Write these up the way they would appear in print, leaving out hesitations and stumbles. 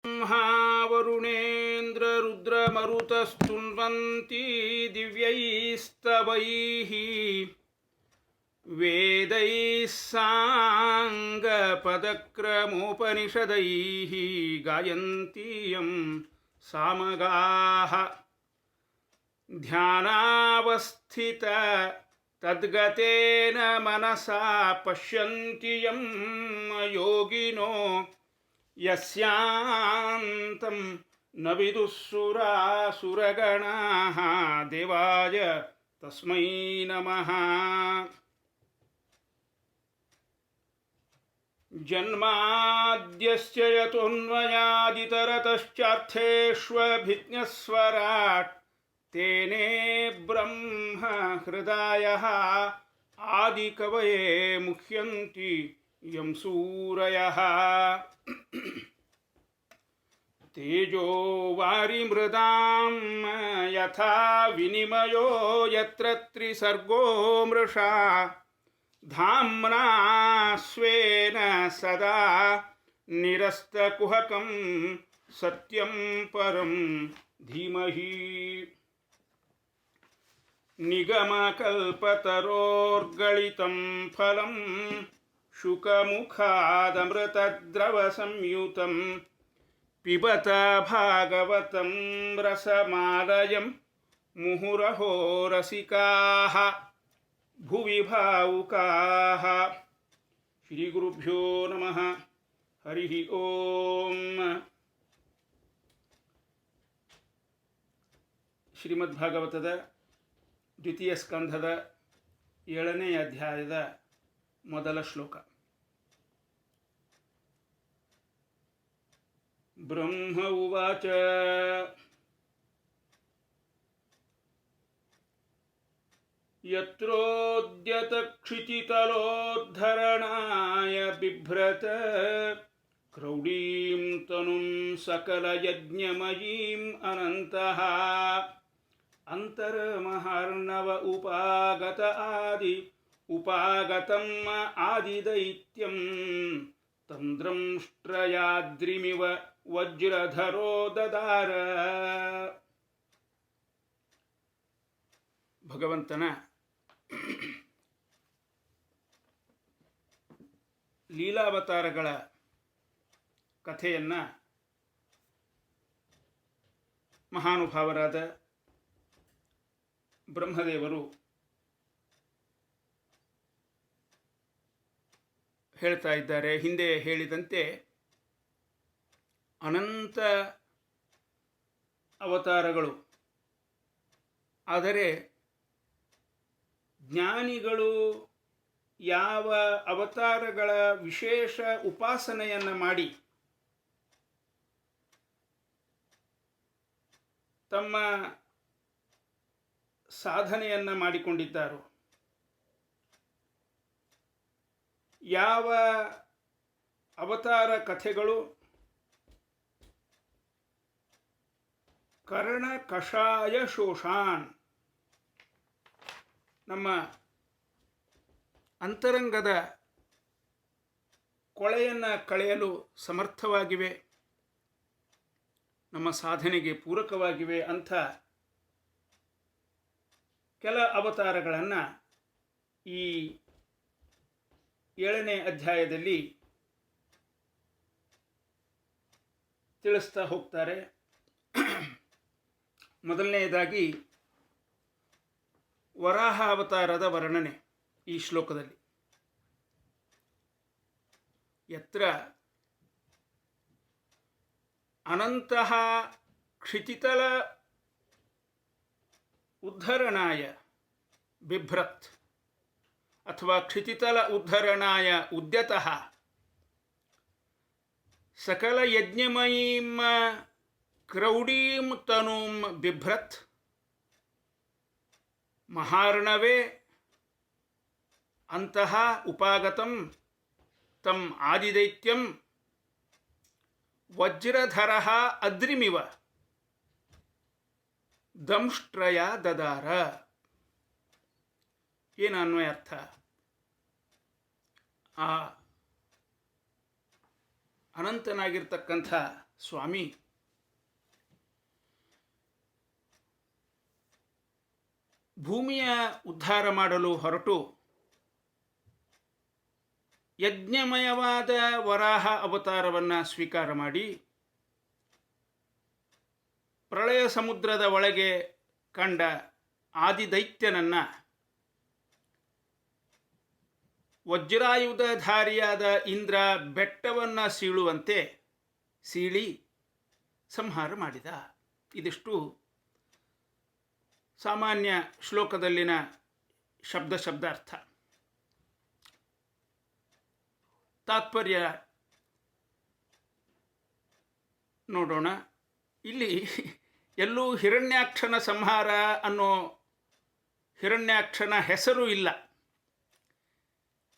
वरुणेन्द्ररुद्रमरुतस्तुन्वन्ति दिव्यैस्तवैः वेदैः साङ्गपदक्रमोपनिषदैः गायन्ति यं सामगाः ध्यानावस्थित तद्गतेन मनसा पश्यन्ति यं योगिनो यस्यान्तं न विदुःसुरासुरगणाः देवाय तस्मै नमः। जन्माद्यस्य यतोऽन्वयादितरतश्चार्थेष्वभिज्ञस्वराट् तेने ब्रह्म हृदयः आदिकवये मुह्यन्ति यं सूरयः। तेजो वारिमृदां यथा विनिमयो यत्र त्रिसर्गो मृषा धाम्ना स्वेन सदा निरस्तकुहकं सत्यं परं धीमहि। निगमकल्पतरोर्गलितं फलं शुकमुखादमृतद्रवसंयुतं पिबत भागवतं रसमालयं मुहुरहो रसिकाः भुवि भावुकाः। श्रीगुरुभ्यो नमः। हरिः ओम्। ಶ್ರೀಮದ್ಭಾಗವತದ ದ್ವಿತೀಯ ಸ್ಕಂಧದ 7ನೇ ಅಧ್ಯಾಯದ ಮೊದಲ ಶ್ಲೋಕ. ಬ್ರಹ್ಮ ಉವಾಚ ಯತ್ರೋದ್ಯತಕ್ಷಿತಿತಲೋದ್ಧರಣಾಯ ಬಿಭ್ರತ ಕ್ರೌಡೀಂ ತನುಂ ಸಕಲಯಜ್ಞಮಯೀಂ ಅನಂತಃ ಅಂತರಮಹಾರ್ಣವ ಉಪಾಗತಂ ಆದಿದೈತ್ಯಂ ತಂ ದ್ರಂಷ್ಟ್ರಯಾದ್ರಿಮಿವ ವಜ್ರಧರೋ ದದಾರ. ಭಗವಂತನ ಲೀಲಾವತಾರಗಳ ಕಥೆಯನ್ನು ಮಹಾನುಭಾವರಾದ ಬ್ರಹ್ಮದೇವರು ಹೇಳ್ತಾ ಇದ್ದಾರೆ. ಹಿಂದೆ ಹೇಳಿದಂತೆ ಅನಂತ ಅವತಾರಗಳು, ಆದರೆ ಜ್ಞಾನಿಗಳು ಯಾವ ಅವತಾರಗಳ ವಿಶೇಷ ಉಪಾಸನೆಯನ್ನು ಮಾಡಿ ತಮ್ಮ ಸಾಧನೆಯನ್ನು ಮಾಡಿಕೊಂಡಿದ್ದಾರೋ, ಯಾವ ಅವತಾರ ಕಥೆಗಳು ಕರ್ಣ ಕಷಾಯ ಶೋಷಾನ್, ನಮ್ಮ ಅಂತರಂಗದ ಕೊಳೆಯನ್ನು ಕಳೆಯಲು ಸಮರ್ಥವಾಗಿವೆ, ನಮ್ಮ ಸಾಧನೆಗೆ ಪೂರಕವಾಗಿವೆ ಅಂಥ ಕೆಲ ಅವತಾರಗಳನ್ನು ಈ 7ನೇ ಅಧ್ಯಾಯದಲ್ಲಿ ತಿಳಿಸ್ತಾ ಹೋಗ್ತಾರೆ. ಮೊದಲನೆಯದಾಗಿ ವರಾಹ ಅವತಾರದ ವರ್ಣನೆ ಈ ಶ್ಲೋಕದಲ್ಲಿ. ಯತ್ರ ಅನಂತಃ ಕ್ಷಿತಿತಲ ಉದ್ಧರಣಾಯ ಬಿಭ್ರತ್ ಅಥವಾ ಕ್ಷಿತಿತಲ ಉದ್ಧರಣಾಯ ಉದ್ಯತಃ ಸಕಲ ಯಜ್ಞಮಯೀಂ ಕ್ರೌಡೀಂ ತನೂಂ ಬಿಭ್ರತ್ ಮಹಾರ್ಣವೇ ಅಂತಃ ಉಪಾಗತಂ ತಂ ಆದಿದೈತ್ಯಂ ವಜ್ರಧರಃ ಅದ್ರಿಮಿವ ದಂಷ್ಟ್ರಯ ದದಾರ. ಏನು ಅನ್ವಯ ಅರ್ಥ? ಆ ಅನಂತನಾಗಿರ್ತಕ್ಕಂಥ ಸ್ವಾಮಿ, ಭೂಮಿಯ ಉದ್ಧಾರ ಮಾಡಲು ಹೊರಟು ಯಜ್ಞಮಯವಾದ ವರಾಹ ಅವತಾರವನ್ನು ಸ್ವೀಕಾರ ಮಾಡಿ ಪ್ರಳಯ ಸಮುದ್ರದ ಒಳಗೆ ಕಂಡ ಆದಿದೈತ್ಯನನ್ನು ವಜ್ರಾಯುಧಧಾರಿಯಾದ ಇಂದ್ರ ಬೆಟ್ಟವನ್ನು ಸೀಳುವಂತೆ ಸೀಳಿ ಸಂಹಾರ ಮಾಡಿದ. ಇದಿಷ್ಟು ಸಾಮಾನ್ಯ ಶ್ಲೋಕದಲ್ಲಿನ ಶಬ್ದಾರ್ಥ. ತಾತ್ಪರ್ಯ ನೋಡೋಣ. ಇಲ್ಲಿ ಎಲ್ಲೂ ಹಿರಣ್ಯಾಕ್ಷನ ಸಂಹಾರ ಅನ್ನೋ ಹಿರಣ್ಯಾಕ್ಷನ ಹೆಸರು ಇಲ್ಲ.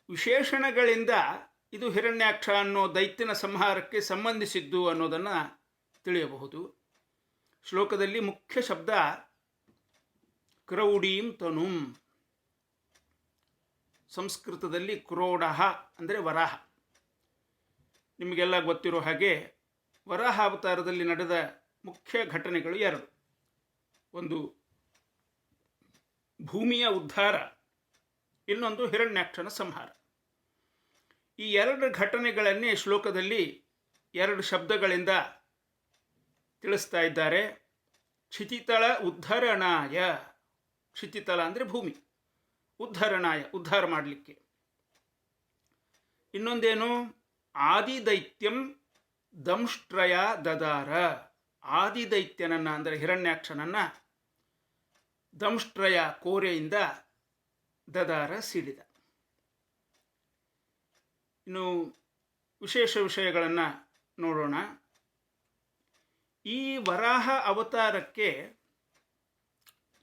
ವಿಶೇಷಣಗಳಿಂದ ಇದು ಹಿರಣ್ಯಾಕ್ಷ ಅನ್ನೋ ದೈತ್ಯನ ಸಂಹಾರಕ್ಕೆ ಸಂಬಂಧಿಸಿದ್ದು ಅನ್ನೋದನ್ನು ತಿಳಿಯಬಹುದು. ಶ್ಲೋಕದಲ್ಲಿ ಮುಖ್ಯ ಶಬ್ದ ಕ್ರೌಡೀಂ ತನುಂ. ಸಂಸ್ಕೃತದಲ್ಲಿ ಕ್ರೋಡ ಅಂದರೆ ವರಾಹ. ನಿಮಗೆಲ್ಲ ಗೊತ್ತಿರೋ ಹಾಗೆ ವರಾಹ ಅವತಾರದಲ್ಲಿ ನಡೆದ ಮುಖ್ಯ ಘಟನೆಗಳು ಎರಡು. ಒಂದು ಭೂಮಿಯ ಉದ್ಧಾರ, ಇನ್ನೊಂದು ಹಿರಣ್ಯಾಕ್ಷನ ಸಂಹಾರ. ಈ ಎರಡು ಘಟನೆಗಳನ್ನೇ ಶ್ಲೋಕದಲ್ಲಿ ಎರಡು ಶಬ್ದಗಳಿಂದ ತಿಳಿಸ್ತಾ ಇದ್ದಾರೆ. ಕ್ಷಿತಿತಳ ಉದ್ಧರಣಾಯ. ಕ್ಷಿತಿತಳ ಅಂದರೆ ಭೂಮಿ, ಉದ್ಧರಣಾಯ ಉದ್ಧಾರ ಮಾಡಲಿಕ್ಕೆ. ಇನ್ನೊಂದೇನು? ಆದಿದೈತ್ಯಂ ದಂಷ್ಟ್ರಯ ದದಾರ. ಆದಿದೈತ್ಯನನ್ನು ಅಂದರೆ ಹಿರಣ್ಯಾಕ್ಷನನ್ನು ದಂಷ್ಟ್ರಯ ಕೋರೆಯಿಂದ ದದಾರ ಸೀಳಿದ. ಇನ್ನು ವಿಶೇಷ ವಿಷಯಗಳನ್ನು ನೋಡೋಣ. ಈ ವರಾಹ ಅವತಾರಕ್ಕೆ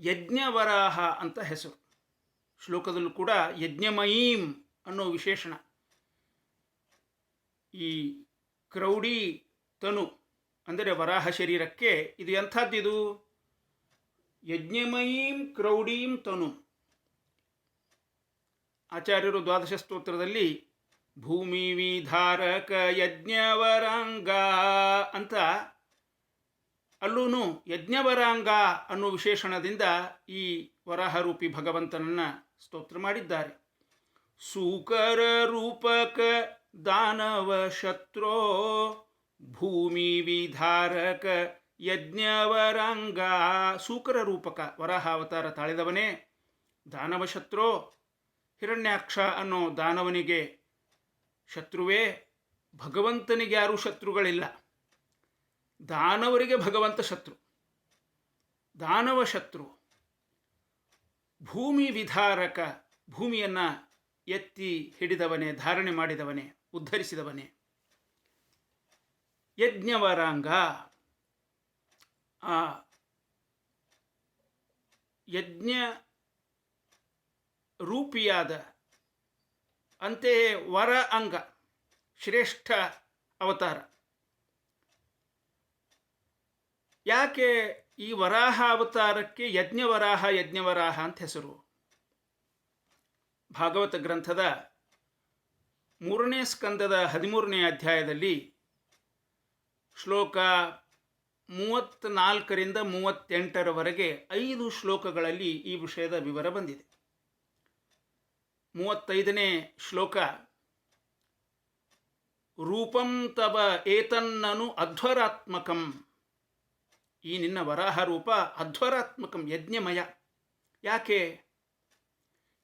ಯಜ್ಞವರಾಹ ಅಂತ ಹೆಸರು. ಶ್ಲೋಕದಲ್ಲೂ ಕೂಡ ಯಜ್ಞಮಯೀಂ ಅನ್ನೋ ವಿಶೇಷಣ. ಈ ಕ್ರೌಡಿ ತನು ಅಂದರೆ ವರಾಹ ಶರೀರಕ್ಕೆ ಇದು ಎಂಥದ್ದಿದು? ಯಜ್ಞಮಯೀಂ ಕ್ರೌಡೀಂ ತನು. ಆಚಾರ್ಯರು ದ್ವಾದಶ ಸ್ತೋತ್ರದಲ್ಲಿ ಭೂಮಿ ವಿಧಾರಕ ಯಜ್ಞವರಾಂಗ ಅಂತ ಅಲ್ಲೂ ಯಜ್ಞವರಾಂಗ ಅನ್ನೋ ವಿಶೇಷಣದಿಂದ ಈ ವರಾಹರೂಪಿ ಭಗವಂತನನ್ನು ಸ್ತೋತ್ರ ಮಾಡಿದ್ದಾರೆ. ಸೂಕರ ರೂಪಕ ದಾನವ ಶತ್ರೋ ಭೂಮಿ ವಿಧಾರಕ ಯಜ್ಞವರಾಂಗ. ಸೂಕರ ರೂಪಕ ವರಾಹಾವತಾರ ತಾಳಿದವನೇ ದಾನವ ಶತ್ರೋ. ಹಿರಣ್ಯಾಕ್ಷ ಅನ್ನೋ ದಾನವನಿಗೆ ಶತ್ರುವೇ. ಭಗವಂತನಿಗೆ ಯಾರೂ ಶತ್ರುಗಳಿಲ್ಲ. ದಾನವರಿಗೆ ಭಗವಂತ ಶತ್ರು, ದಾನವ ಶತ್ರು. ಭೂಮಿ ವಿಧಾರಕ, ಭೂಮಿಯನ್ನು ಎತ್ತಿ ಹಿಡಿದವನೇ, ಧಾರಣೆ ಮಾಡಿದವನೇ, ಉದ್ಧರಿಸಿದವನೇ. ಯಜ್ಞವರಾಂಗ, ಆ ಯಜ್ಞ ರೂಪಿಯಾದ ಅಂತೆಯೇ ವರ ಅಂಗ, ಶ್ರೇಷ್ಠ ಅವತಾರ. ಯಾಕೆ ಈ ವರಾಹ ಅವತಾರಕ್ಕೆ ಯಜ್ಞವರಾಹ ಅಂತ ಹೆಸರು? ಭಾಗವತ ಗ್ರಂಥದ 3ನೇ ಸ್ಕಂದದ 13ನೇ ಅಧ್ಯಾಯದಲ್ಲಿ ಶ್ಲೋಕ 34ರಿಂದ 38ರವರೆಗೆ 5 ಶ್ಲೋಕಗಳಲ್ಲಿ ಈ ವಿಷಯದ ವಿವರ ಬಂದಿದೆ. 35ನೇ ಶ್ಲೋಕ, ರೂಪಂ ತವ ಏತನ್ನನು ಅಧ್ವರಾತ್ಮಕಂ. ಈ ನಿನ್ನ ವರಾಹ ರೂಪ ಅಧ್ವರಾತ್ಮಕಂ, ಯಜ್ಞಮಯ. ಯಾಕೆ?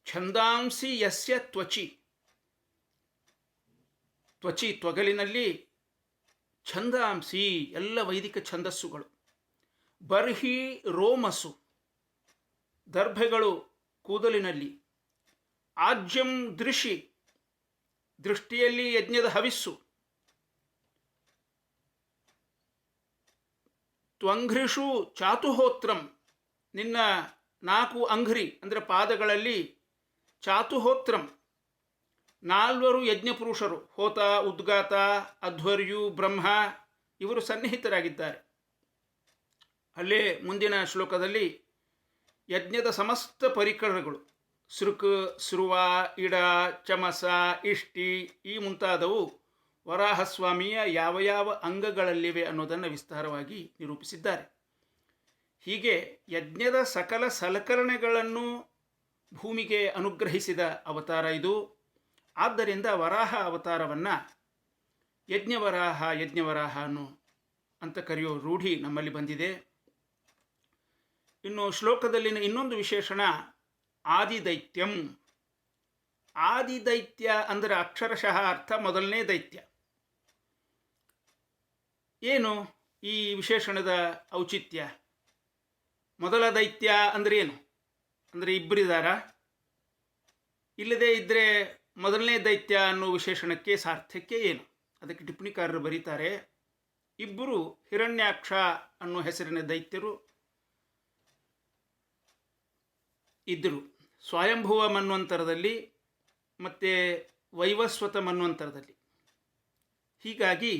ಛಂದಾಂಸಿ ಯಸ್ಯ ತ್ವಚಿ. ತ್ವಚಿ ತೊಗಲಿನಲ್ಲಿ, ಛಂದಾಂಸಿ ಎಲ್ಲ ವೈದಿಕ ಛಂದಸ್ಸುಗಳು. ಬರ್ಹಿ ರೋಮಸು ದರ್ಭೆಗಳು ಕೂದಲಿನಲ್ಲಿ. ಆಜ್ಯಂ ದೃಶಿ ದೃಷ್ಟಿಯಲ್ಲಿ ಯಜ್ಞದ ಹವಿಸ್ಸು. ತ್ವಂಘ್ರಿಷು ಚಾತುಹೋತ್ರಂ ನಿನ್ನ 4 ಅಂಘ್ರಿ ಅಂದರೆ ಪಾದಗಳಲ್ಲಿ ಚಾತುಹೋತ್ರಂ 4 ಯಜ್ಞಪುರುಷರು, ಹೋತ, ಉದ್ಗಾತ, ಅಧ್ವರ್ಯು, ಬ್ರಹ್ಮ ಇವರು ಸನ್ನಿಹಿತರಾಗಿದ್ದಾರೆ. ಅಲ್ಲೇ ಮುಂದಿನ ಶ್ಲೋಕದಲ್ಲಿ ಯಜ್ಞದ ಸಮಸ್ತ ಪರಿಕರಗಳು ಸೃಕ್, ಸ್ರುವ, ಇಡ, ಚಮಸ, ಇಷ್ಟಿ ಈ ಮುಂತಾದವು ವರಾಹಸ್ವಾಮಿಯ ಯಾವ ಯಾವ ಅಂಗಗಳಲ್ಲಿವೆ ಅನ್ನೋದನ್ನು ವಿಸ್ತಾರವಾಗಿ ನಿರೂಪಿಸಿದ್ದಾರೆ. ಹೀಗೆ ಯಜ್ಞದ ಸಕಲ ಸಲಕರಣೆಗಳನ್ನು ಭೂಮಿಗೆ ಅನುಗ್ರಹಿಸಿದ ಅವತಾರ ಇದು. ಆದ್ದರಿಂದ ವರಾಹ ಅವತಾರವನ್ನು ಯಜ್ಞವರಾಹ ಅಂತ ಕರೆಯೋ ರೂಢಿ ನಮ್ಮಲ್ಲಿ ಬಂದಿದೆ. ಇನ್ನು ಶ್ಲೋಕದಲ್ಲಿನ ಇನ್ನೊಂದು ವಿಶೇಷಣ ಆದಿದೈತ್ಯಂ. ಆದಿದೈತ್ಯ ಅಂದರೆ ಅಕ್ಷರಶಃ ಅರ್ಥ ಮೊದಲನೇ ದೈತ್ಯ. ಏನು ಈ ವಿಶೇಷಣದ ಔಚಿತ್ಯ? ಮೊದಲ ದೈತ್ಯ ಅಂದರೆ ಏನು? ಅಂದರೆ ಇಬ್ಬರಿದಾರ? ಇಲ್ಲದೇ ಇದ್ದರೆ ಮೊದಲನೇ ದೈತ್ಯ ಅನ್ನೋ ವಿಶೇಷಣಕ್ಕೆ ಸಾರ್ಥಕ್ಯ ಏನು? ಅದಕ್ಕೆ ಟಿಪ್ಪಣಿಕಾರರು ಬರೀತಾರೆ, ಇಬ್ಬರು ಹಿರಣ್ಯಾಕ್ಷ ಅನ್ನೋ ಹೆಸರಿನ ದೈತ್ಯರು ಇದ್ದರು. ಸ್ವಯಂಭುವ ಮನ್ವಂತರದಲ್ಲಿ ಮತ್ತು ವೈವಸ್ವತ ಮನ್ವಂತರದಲ್ಲಿ. ಹೀಗಾಗಿ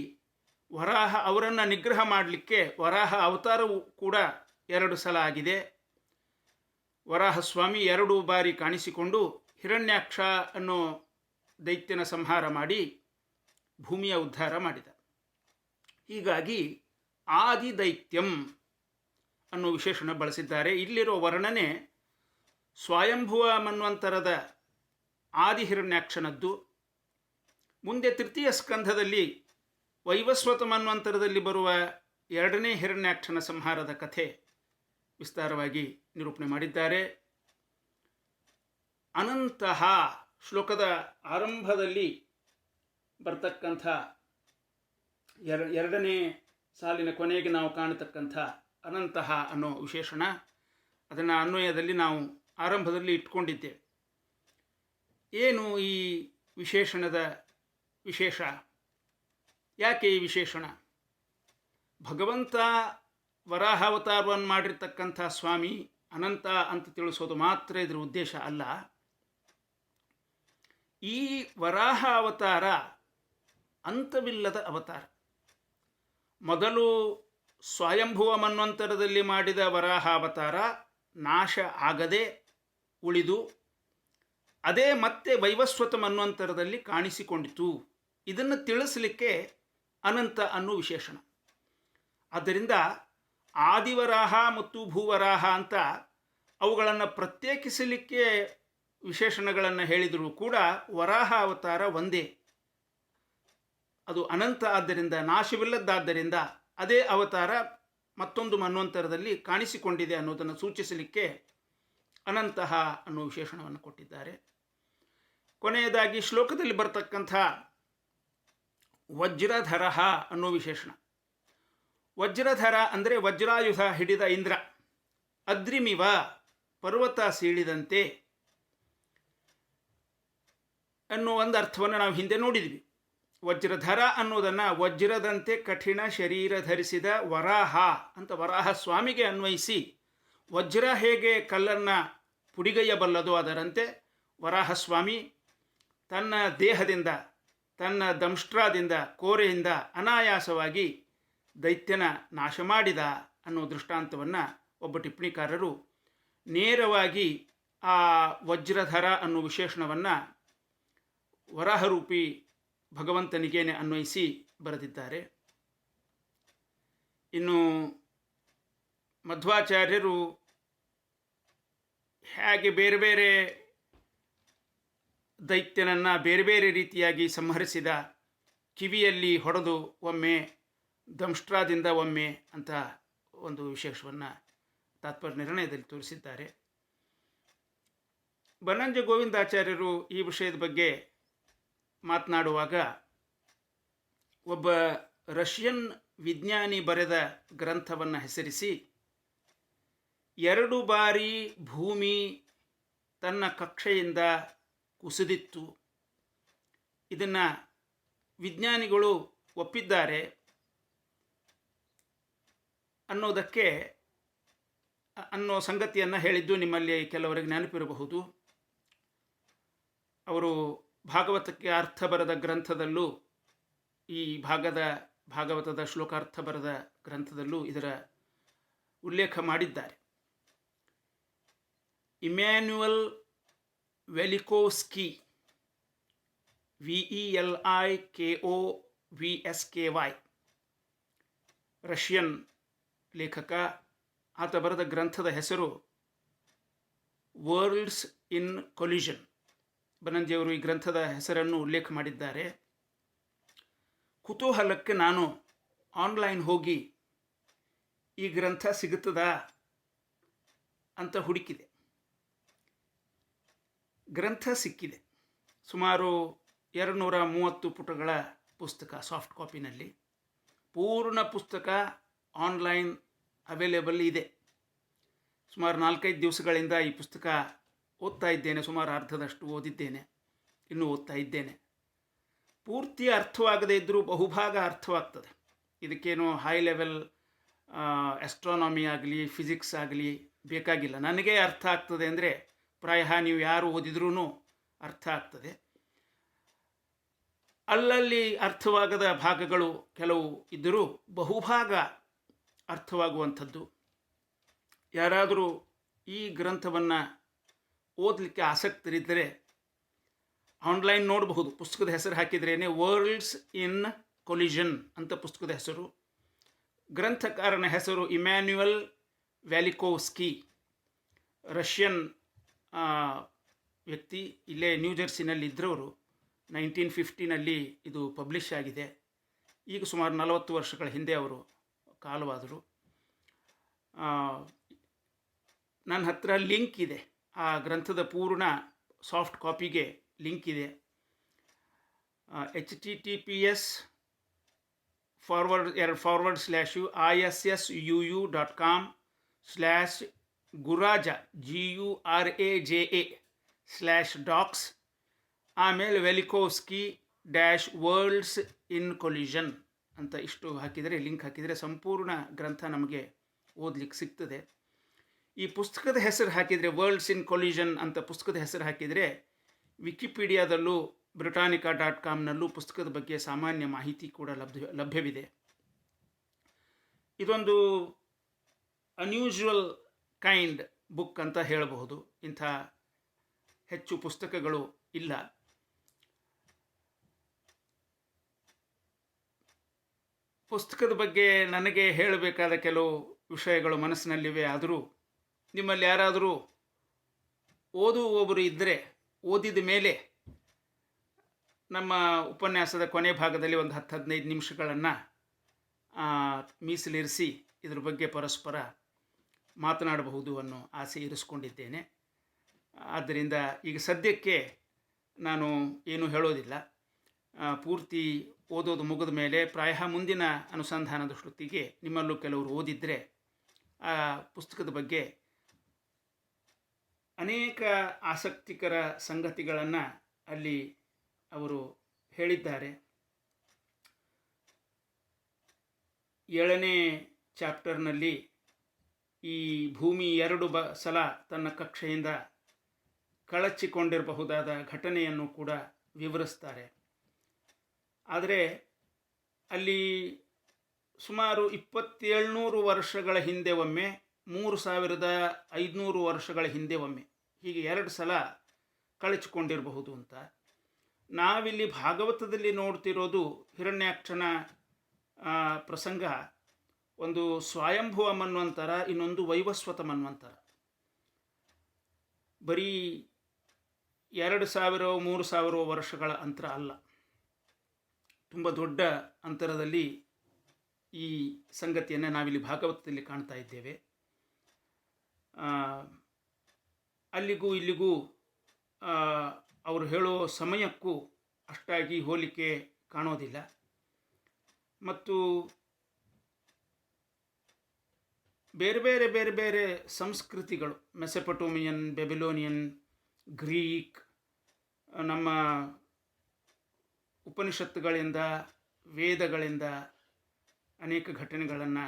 ವರಾಹ ಅವರನ್ನು ನಿಗ್ರಹ ಮಾಡಲಿಕ್ಕೆ ವರಾಹ ಅವತಾರವೂ ಕೂಡ 2 ಸಲ ಆಗಿದೆ. ವರಾಹಸ್ವಾಮಿ 2 ಬಾರಿ ಕಾಣಿಸಿಕೊಂಡು ಹಿರಣ್ಯಾಕ್ಷ ಅನ್ನೋ ದೈತ್ಯನ ಸಂಹಾರ ಮಾಡಿ ಭೂಮಿಯ ಉದ್ಧಾರ ಮಾಡಿದ. ಹೀಗಾಗಿ ಆದಿದೈತ್ಯಂ ಅನ್ನೋ ವಿಶೇಷಣ ಬಳಸಿದ್ದಾರೆ. ಇಲ್ಲಿರೋ ವರ್ಣನೆ ಸ್ವಯಂಭುವ ಮನ್ವಂತರದ ಆದಿ ಹಿರಣ್ಯಾಕ್ಷನದ್ದು. ಮುಂದೆ ತೃತೀಯ ಸ್ಕಂಧದಲ್ಲಿ ವೈವಸ್ವತ ಮನ್ವಂತರದಲ್ಲಿ ಬರುವ 2ನೇ ಹಿರಣ್ಯಾಕ್ಷನ ಸಂಹಾರದ ಕಥೆ ವಿಸ್ತಾರವಾಗಿ ನಿರೂಪಣೆ ಮಾಡಿದ್ದಾರೆ. ಅನಂತಹ ಶ್ಲೋಕದ ಆರಂಭದಲ್ಲಿ ಬರ್ತಕ್ಕಂಥ 2ನೇ ಸಾಲಿನ ಕೊನೆಗೆ ನಾವು ಕಾಣತಕ್ಕಂಥ ಅನಂತಹ ಅನ್ನೋ ವಿಶೇಷಣ, ಅದನ್ನು ಅನ್ವಯದಲ್ಲಿ ನಾವು ಆರಂಭದಲ್ಲಿ ಇಟ್ಕೊಂಡಿದ್ದೇವೆ. ಏನು ಈ ವಿಶೇಷಣದ ವಿಶೇಷ? ಯಾಕೆ ಈ ವಿಶೇಷಣ? ಭಗವಂತ ವರಾಹಾವತಾರವನ್ನು ಮಾಡಿರ್ತಕ್ಕಂಥ ಸ್ವಾಮಿ ಅನಂತ ಅಂತ ತಿಳಿಸೋದು ಮಾತ್ರ ಇದರ ಉದ್ದೇಶ ಅಲ್ಲ. ಈ ವರಾಹ ಅವತಾರ ಅಂತವಿಲ್ಲದ ಅವತಾರ. ಮೊದಲು ಸ್ವಯಂಭುವ ಮನ್ವಂತರದಲ್ಲಿ ಮಾಡಿದ ವರಾಹ ಅವತಾರ ನಾಶ ಆಗದೆ ಉಳಿದು ಅದೇ ಮತ್ತೆ ವೈವಸ್ವತ ಮನ್ವಂತರದಲ್ಲಿ ಕಾಣಿಸಿಕೊಂಡಿತು. ಇದನ್ನು ತಿಳಿಸಲಿಕ್ಕೆ ಅನಂತ ಅನ್ನೋ ವಿಶೇಷಣ. ಆದ್ದರಿಂದ ಆದಿವರಾಹ ಮತ್ತು ಭೂವರಾಹ ಅಂತ ಅವುಗಳನ್ನು ಪ್ರತ್ಯೇಕಿಸಲಿಕ್ಕೆ ವಿಶೇಷಣಗಳನ್ನು ಹೇಳಿದರೂ ಕೂಡ ವರಾಹ ಅವತಾರ ಒಂದೇ. ಅದು ಅನಂತ ಆದ್ದರಿಂದ, ನಾಶವಿಲ್ಲದ್ದಾದ್ದರಿಂದ ಅದೇ ಅವತಾರ ಮತ್ತೊಂದು ಮನ್ವಂತರದಲ್ಲಿ ಕಾಣಿಸಿಕೊಂಡಿದೆ ಅನ್ನೋದನ್ನು ಸೂಚಿಸಲಿಕ್ಕೆ ಅನಂತಹ ಅನ್ನೋ ವಿಶೇಷಣವನ್ನು ಕೊಟ್ಟಿದ್ದಾರೆ. ಕೊನೆಯದಾಗಿ ಶ್ಲೋಕದಲ್ಲಿ ಬರ್ತಕ್ಕಂಥ ವಜ್ರಧರ ಅನ್ನೋ ವಿಶೇಷಣ. ವಜ್ರಧರ ಅಂದರೆ ವಜ್ರಾಯುಧ ಹಿಡಿದ ಇಂದ್ರ. ಅದ್ರಿಮಿವ ಪರ್ವತ ಸೀಳಿದಂತೆ ಅನ್ನೋ ಒಂದು ಅರ್ಥವನ್ನು ನಾವು ಹಿಂದೆ ನೋಡಿದ್ವಿ. ವಜ್ರಧರ ಅನ್ನೋದನ್ನು ವಜ್ರದಂತೆ ಕಠಿಣ ಶರೀರ ಧರಿಸಿದ ವರಾಹ ಅಂತ ವರಾಹ ಸ್ವಾಮಿಗೆ ಅನ್ವಯಿಸಿ, ವಜ್ರ ಹೇಗೆ ಕಲ್ಲನ್ನು ಪುಡಿಗೈಯಬಲ್ಲದೋ ಅದರಂತೆ ವರಾಹಸ್ವಾಮಿ ತನ್ನ ದೇಹದಿಂದ, ತನ್ನ ದಂಷ್ಟ್ರಾದಿಂದ, ಕೋರೆಯಿಂದ ಅನಾಯಾಸವಾಗಿ ದೈತ್ಯನ ನಾಶ ಮಾಡಿದ ಅನ್ನೋ ದೃಷ್ಟಾಂತವನ್ನು ಒಬ್ಬ ಟಿಪ್ಪಣಿಕಾರರು ನೇರವಾಗಿ ಆ ವಜ್ರಧರ ಅನ್ನೋ ವಿಶೇಷಣವನ್ನು ವರಾಹರೂಪಿ ಭಗವಂತನಿಗೇನೆ ಅನ್ವಯಿಸಿ ಬರೆದಿದ್ದಾರೆ. ಇನ್ನು ಮಧ್ವಾಚಾರ್ಯರು ಹೇಗೆ ಬೇರೆ ಬೇರೆ ದೈತ್ಯನನ್ನು ಬೇರೆ ಬೇರೆ ರೀತಿಯಾಗಿ ಸಂಹರಿಸಿದ, ಕಿವಿಯಲ್ಲಿ ಹೊಡೆದು ಒಮ್ಮೆ, ದಂಷ್ಟ್ರಾದಿಂದ ಒಮ್ಮೆ ಅಂತ ಒಂದು ವಿಶೇಷವನ್ನು ತಾತ್ಪರ್ಯ ನಿರ್ಣಯದಲ್ಲಿ ತೋರಿಸಿದ್ದಾರೆ. ಬನ್ನಂಜ ಗೋವಿಂದಾಚಾರ್ಯರು ಈ ವಿಷಯದ ಬಗ್ಗೆ ಮಾತನಾಡುವಾಗ ಒಬ್ಬ ರಷ್ಯನ್ ವಿಜ್ಞಾನಿ ಬರೆದ ಗ್ರಂಥವನ್ನು ಹೆಸರಿಸಿ, 2 ಬಾರಿ ಭೂಮಿ ತನ್ನ ಕಕ್ಷೆಯಿಂದ ಕುಸಿದಿತ್ತು, ಇದನ್ನು ವಿಜ್ಞಾನಿಗಳು ಒಪ್ಪಿದ್ದಾರೆ ಅನ್ನೋ ಸಂಗತಿಯನ್ನು ಹೇಳಿದ್ದು ನಿಮ್ಮಲ್ಲಿ ಕೆಲವರಿಗೆ ನೆನಪಿರಬಹುದು. ಅವರು ಭಾಗವತಕ್ಕೆ ಅರ್ಥ ಬರೆದ ಗ್ರಂಥದಲ್ಲೂ, ಈ ಭಾಗವತದ ಶ್ಲೋಕಾರ್ಥ ಬರೆದ ಗ್ರಂಥದಲ್ಲೂ ಇದರ ಉಲ್ಲೇಖ ಮಾಡಿದ್ದಾರೆ. ಇಮ್ಯಾನ್ಯುಯಲ್ ವೆಲಿಕೋಸ್ಕಿ, VELIKOWSKI VSKY, ರಷ್ಯನ್ ಲೇಖಕ. ಆತ ಬರೆದ ಗ್ರಂಥದ ಹೆಸರು ವರ್ಲ್ಡ್ಸ್ ಇನ್ ಕೊಲ್ಯೂಷನ್. ಬನಂಜಿಯವರು ಈ ಗ್ರಂಥದ ಹೆಸರನ್ನು ಉಲ್ಲೇಖ ಮಾಡಿದ್ದಾರೆ. ಕುತೂಹಲಕ್ಕೆ ನಾನು ಆನ್ಲೈನ್ ಹೋಗಿ ಈ ಗ್ರಂಥ ಸಿಗುತ್ತದಾ ಅಂತ ಹುಡುಕಿದೆ. ಗ್ರಂಥ ಸಿಕ್ಕಿದೆ. ಸುಮಾರು 230 ಪುಟಗಳ ಪುಸ್ತಕ ಸಾಫ್ಟ್ ಕಾಪಿನಲ್ಲಿ. ಪೂರ್ಣ ಪುಸ್ತಕ ಆನ್ಲೈನ್ ಅವೈಲೇಬಲ್ ಇದೆ. ಸುಮಾರು 4-5 ದಿವಸಗಳಿಂದ ಈ ಪುಸ್ತಕ ಓದ್ತಾ ಇದ್ದೇನೆ. ಸುಮಾರು ಅರ್ಧದಷ್ಟು ಓದಿದ್ದೇನೆ, ಇನ್ನೂ ಓದ್ತಾ ಇದ್ದೇನೆ. ಪೂರ್ತಿ ಅರ್ಥವಾಗದೇ ಇದ್ದರೂ ಬಹುಭಾಗ ಅರ್ಥವಾಗ್ತದೆ. ಇದಕ್ಕೇನು ಹೈ ಲೆವೆಲ್ ಆಸ್ಟ್ರಾನಮಿ ಆಗಲಿ ಫಿಸಿಕ್ಸ್ ಆಗಲಿ ಬೇಕಾಗಿಲ್ಲ. ನನಗೆ ಅರ್ಥ ಆಗ್ತದೆ ಅಂದರೆ ಪ್ರಾಯಃ ನೀವು ಯಾರು ಓದಿದ್ರೂ ಅರ್ಥ ಆಗ್ತದೆ. ಅಲ್ಲಲ್ಲಿ ಅರ್ಥವಾಗದ ಭಾಗಗಳು ಕೆಲವು ಇದ್ದರೂ ಬಹುಭಾಗ ಅರ್ಥವಾಗುವಂಥದ್ದು. ಯಾರಾದರೂ ಈ ಗ್ರಂಥವನ್ನು ಓದಲಿಕ್ಕೆ ಆಸಕ್ತರಿದ್ದರೆ ಆನ್ಲೈನ್ ನೋಡಬಹುದು. ಪುಸ್ತಕದ ಹೆಸರು ಹಾಕಿದ್ರೇ ವರ್ಲ್ಡ್ಸ್ ಇನ್ ಕೊಲ್ಯೂಷನ್ ಅಂತ ಪುಸ್ತಕದ ಹೆಸರು. ಗ್ರಂಥಕಾರನ ಹೆಸರು ಇಮ್ಯಾನ್ಯುಯಲ್ ವ್ಯಾಲಿಕೋವ್ಸ್ಕಿ, ರಷ್ಯನ್ ವ್ಯಕ್ತಿ. ಇಲ್ಲೇ ನ್ಯೂಜೆರ್ಸಿನಲ್ಲಿ ಇದ್ದವರು. 1950ನಲ್ಲಿ ಇದು ಪಬ್ಲಿಷ್ ಆಗಿದೆ. ಈಗ ಸುಮಾರು 40 ವರ್ಷಗಳ ಹಿಂದೆ ಅವರು ಕಾಲವಾದರು. ನನ್ನ ಹತ್ರ ಲಿಂಕ್ ಇದೆ. ಆ ಗ್ರಂಥದ ಪೂರ್ಣ ಸಾಫ್ಟ್ ಕಾಪಿಗೆ ಲಿಂಕ್ ಇದೆ. https://issuu.com/guraja GURAJA/docs ಆಮೇಲೆ ವೆಲಿಕೋವ್ಸ್ಕಿ -ವರ್ಲ್ಡ್ಸ್ ಇನ್ ಕೊಲ್ಯೂಷನ್ ಅಂತ ಇಷ್ಟು ಹಾಕಿದರೆ, ಲಿಂಕ್ ಹಾಕಿದರೆ ಸಂಪೂರ್ಣ ಗ್ರಂಥ ನಮಗೆ ಓದಲಿಕ್ಕೆ ಸಿಗ್ತದೆ. ಈ ಪುಸ್ತಕದ ಹೆಸರು ಹಾಕಿದರೆ ವರ್ಲ್ಡ್ಸ್ ಇನ್ ಕೊಲ್ಯೂಷನ್ ಅಂತ ಪುಸ್ತಕದ ಹೆಸರು ಹಾಕಿದರೆ ವಿಕಿಪೀಡಿಯಾದಲ್ಲೂ britannica.comನಲ್ಲೂ ಪುಸ್ತಕದ ಬಗ್ಗೆ ಸಾಮಾನ್ಯ ಮಾಹಿತಿ ಕೂಡ ಲಭ್ಯವಿದೆ. ಇದೊಂದು ಅನ್ಯೂಶುವಲ್ ಕೈಂಡ್ ಬುಕ್ ಅಂತ ಹೇಳಬಹುದು. ಇಂಥ ಹೆಚ್ಚು ಪುಸ್ತಕಗಳು ಇಲ್ಲ. ಪುಸ್ತಕದ ಬಗ್ಗೆ ನನಗೆ ಹೇಳಬೇಕಾದ ಕೆಲವು ವಿಷಯಗಳು ಮನಸ್ಸಿನಲ್ಲಿವೆ. ಆದರೂ ನಿಮ್ಮಲ್ಲಿ ಯಾರಾದರೂ ಓದುವವರು ಇದ್ದರೆ ಓದಿದ ಮೇಲೆ ನಮ್ಮ ಉಪನ್ಯಾಸದ ಕೊನೆ ಭಾಗದಲ್ಲಿ ಒಂದು 10-15 ನಿಮಿಷಗಳನ್ನು ಮೀಸಲಿರಿಸಿ ಇದ್ರ ಬಗ್ಗೆ ಪರಸ್ಪರ ಮಾತನಾಡಬಹುದು ಅನ್ನೋ ಆಸೆ ಇರಿಸ್ಕೊಂಡಿದ್ದೇನೆ. ಆದ್ದರಿಂದ ಈಗ ಸದ್ಯಕ್ಕೆ ನಾನು ಏನೂ ಹೇಳೋದಿಲ್ಲ. ಪೂರ್ತಿ ಓದೋದು ಮುಗಿದ ಮೇಲೆ ಪ್ರಾಯಃ ಮುಂದಿನ ಅನುಸಂಧಾನದ ಶ್ರುತಿಗೆ ನಿಮ್ಮಲ್ಲೂ ಕೆಲವರು ಓದಿದರೆ ಆ ಪುಸ್ತಕದ ಬಗ್ಗೆ ಅನೇಕ ಆಸಕ್ತಿಕರ ಸಂಗತಿಗಳನ್ನು ಅಲ್ಲಿ ಅವರು ಹೇಳಿದ್ದಾರೆ. 7ನೇ ಚಾಪ್ಟರ್ನಲ್ಲಿ ಈ ಭೂಮಿ 2 ಸಲ ತನ್ನ ಕಕ್ಷೆಯಿಂದ ಕಳಚಿಕೊಂಡಿರಬಹುದಾದ ಘಟನೆಯನ್ನು ಕೂಡ ವಿವರಿಸ್ತಾರೆ. ಆದರೆ ಅಲ್ಲಿ ಸುಮಾರು 2700 ವರ್ಷಗಳ ಹಿಂದೆ ಒಮ್ಮೆ, 3500 ವರ್ಷಗಳ ಹಿಂದೆ ಒಮ್ಮೆ, ಹೀಗೆ 2 ಸಲ ಕಳಚಿಕೊಂಡಿರಬಹುದು ಅಂತ. ನಾವಿಲ್ಲಿ ಭಾಗವತದಲ್ಲಿ ನೋಡ್ತಿರೋದು ಹಿರಣ್ಯಾಕ್ಷನ ಪ್ರಸಂಗ ಒಂದು ಸ್ವಯಂಭುವ ಮನ್ವಂತರ, ಇನ್ನೊಂದು ವೈವಸ್ವತ ಮನ್ವಂತರ. ಬರೀ 2000-3000 ವರ್ಷಗಳ ಅಂತರ ಅಲ್ಲ, ತುಂಬ ದೊಡ್ಡ ಅಂತರದಲ್ಲಿ ಈ ಸಂಗತಿಯನ್ನು ನಾವಿಲ್ಲಿ ಭಾಗವತದಲ್ಲಿ ಕಾಣ್ತಾ ಇದ್ದೇವೆ. ಅಲ್ಲಿಗೂ ಇಲ್ಲಿಗೂ ಅವರು ಹೇಳೋ ಸಮಯಕ್ಕೂ ಅಷ್ಟಾಗಿ ಹೋಲಿಕೆ ಕಾಣೋದಿಲ್ಲ. ಮತ್ತು ಬೇರೆ ಬೇರೆ ಬೇರೆ ಬೇರೆ ಸಂಸ್ಕೃತಿಗಳು, ಮೆಸೊಪೊಟೋಮಿಯನ್, ಬೆಬಿಲೋನಿಯನ್, ಗ್ರೀಕ್, ನಮ್ಮ ಉಪನಿಷತ್ತುಗಳಿಂದ ವೇದಗಳಿಂದ ಅನೇಕ ಘಟನೆಗಳನ್ನು